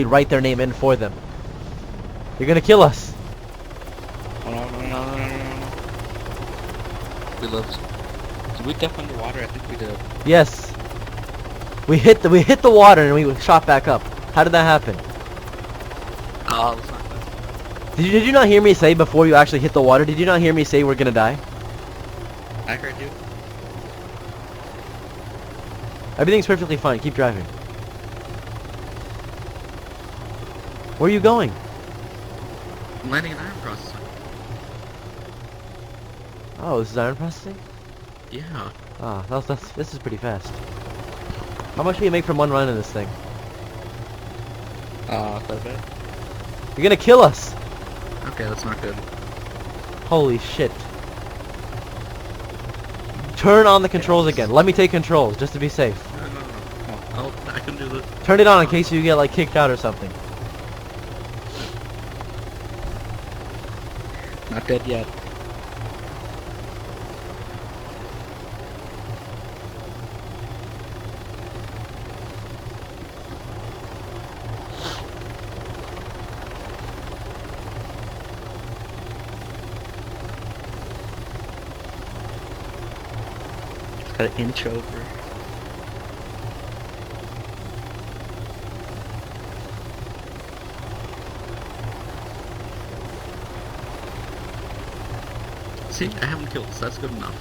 write their name in for them. You're gonna kill us. Oh, no. We lived. Did we duck underwater? I think we did. Yes. We hit the water and we shot back up. How did that happen? Oh, that's not good. Did you not hear me say before you actually hit the water? Did you not hear me say we're gonna die? I heard you. Everything's perfectly fine. Keep driving. Where are you going? I'm landing an iron processor. Oh, this is iron processing? Yeah. Ah, this is pretty fast. How much do you make from one run in this thing? Quite a bit. You're gonna kill us! Okay, that's not good. Holy shit. Turn on the controls again. Let me take controls, just to be safe. No. Oh, I can do this. Turn it on in case you get, like, kicked out or something. Not dead yet. Got an inch over. See, I haven't killed, so that's good enough.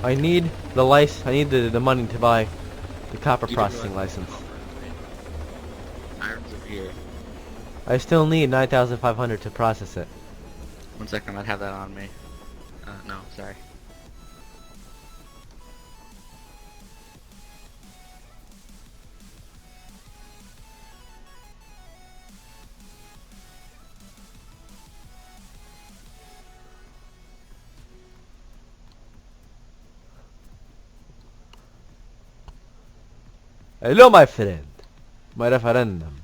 I need the I need the money to buy the copper You processing can license. Iron's over here. I still need 9,500 to process it. 1 second, I might have that on me. No, sorry. Hello, my friend. My referendum.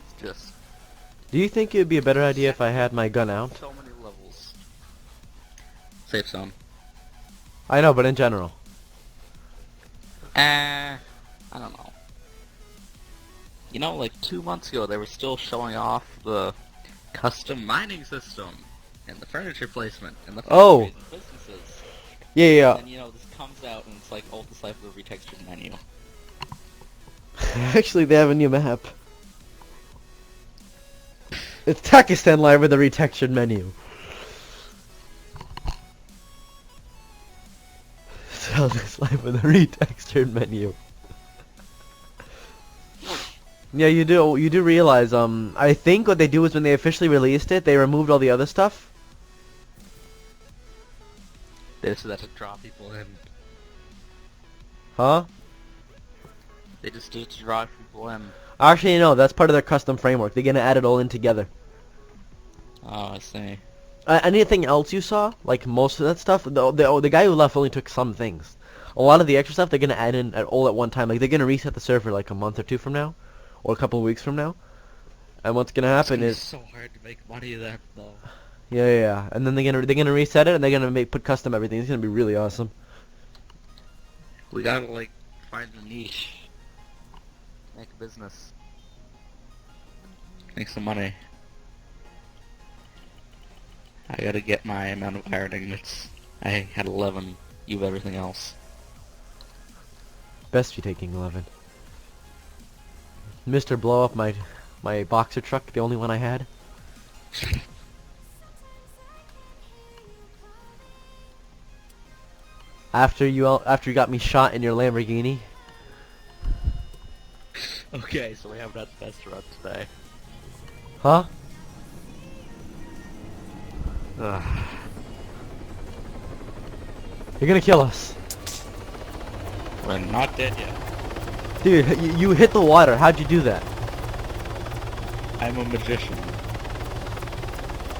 It's just Do you think it would be a better idea if I had my gun out? so many levels. Safe zone. I know, but in general. I don't know. You know, like 2 months ago, they were still showing off the custom mining system and the furniture placement and the Oh. factories and businesses. Yeah. And you know, this comes out and it's like Altus Life with a retextured menu. Actually, they have a new map. It's Takistan Live with a retextured menu. So this live with a retextured menu. Yeah, you do realize, I think what they do is when they officially released it, they removed all the other stuff. They just did that to draw people in. Huh? They just did it to draw people in. Actually, no, that's part of their custom framework. They're gonna add it all in together. Oh, I see. Anything else you saw? Like most of that stuff? The guy who left only took some things. A lot of the extra stuff they're gonna add in all at one time. Like they're gonna reset the server like a month or two from now, or a couple of weeks from now. And what's gonna happen is It's so hard to make money there, though. yeah. And then they're gonna reset it and they're gonna put custom everything. It's gonna be really awesome. We gotta like find a niche, make a business, make some money. I gotta get my amount of iron ingots. I had 11. You have everything else. Best be taking 11. Mr. Blow up my boxer truck, the only one I had. After you got me shot in your Lamborghini. Okay, so we have that best run today. Huh? You're gonna kill us. We're not dead yet. Dude, you hit the water. How'd you do that? I'm a magician.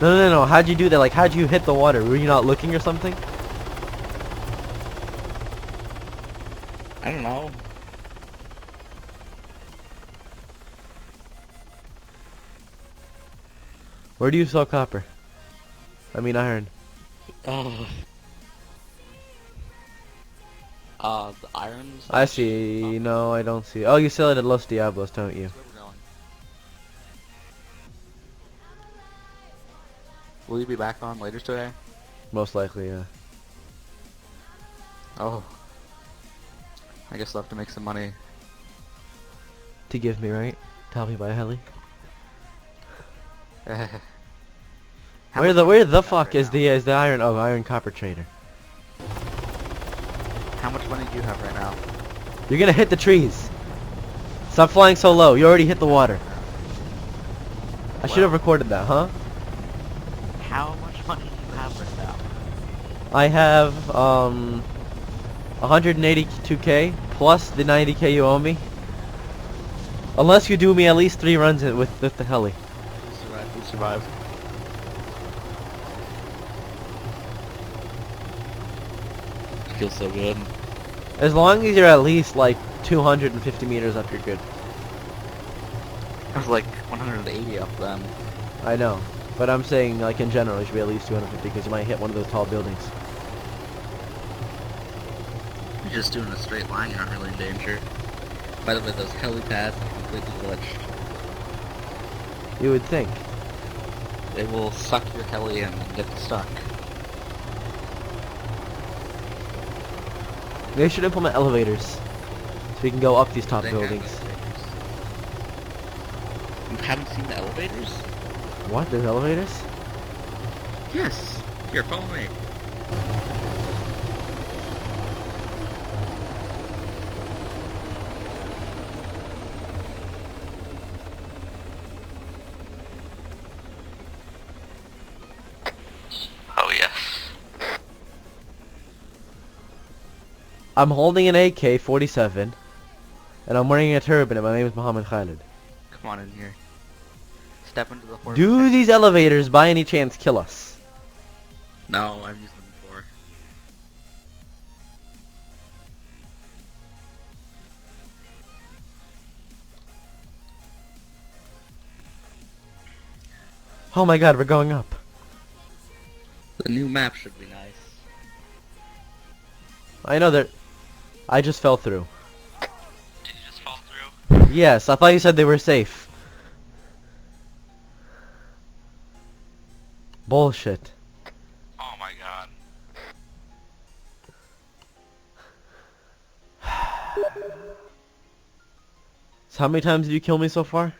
No. How'd you do that? Like, how'd you hit the water? Were you not looking or something? I don't know. Where do you sell copper? I mean iron. Oh. The irons. I see. No, I don't see. Oh, you sell it at Los Diablos, don't you? That's where we're going. Will you be back on later today? Most likely, yeah. Oh. I guess I'll have to make some money. To give me, right? Tell me by heli. How Where much the money do you fuck have right is now? the iron? Oh, iron copper trader. How much money do you have right now? You're gonna hit the trees. Stop flying so low. You already hit the water. I should have recorded that, huh? How much money do you have right now? I have 182k plus the 90k you owe me. Unless you do me at least 3 runs with the heli. We'll survive. We'll survive. Feels so good. As long as you're at least like 250 meters up, you're good. I was like 180 up then. I know, but I'm saying like in general, you should be at least 250 because you might hit one of those tall buildings. You're just doing a straight line, you're not really in danger. By the way, those helipads are completely glitched. You would think. They will suck your heli in and get stuck. They should implement elevators so we can go up these top They have buildings. elevators. You haven't seen the elevators? What? There's elevators? Yes. Here, follow me. Oh yes. I'm holding an AK-47, and I'm wearing a turban, and my name is Muhammad Khalid. Come on in here. Step into the horse. Do these elevators, by any chance, kill us? No, I've used them before. Oh my god, we're going up. The new map should be nice. I know that. I just fell through. Did you just fall through? Yes, I thought you said they were safe. Bullshit. Oh my god. So how many times did you kill me so far?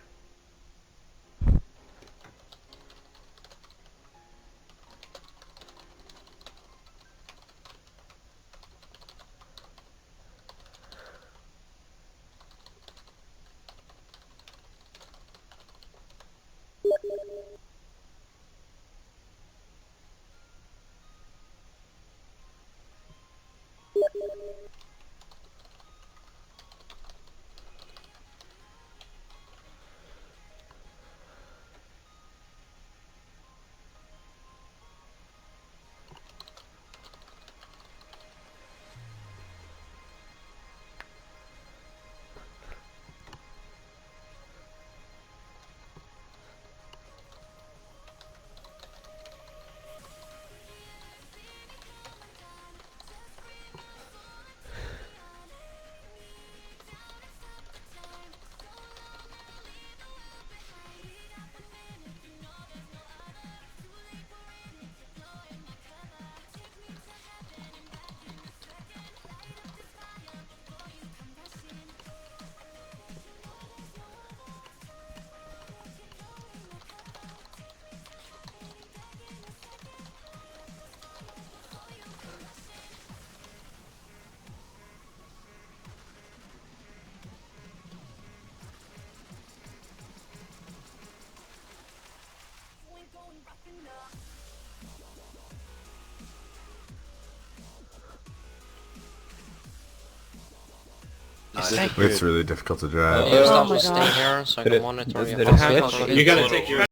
It's really difficult to drive. You Oh stop my stay God. here so I Did can it- monitor did your it house. switch? You gotta take your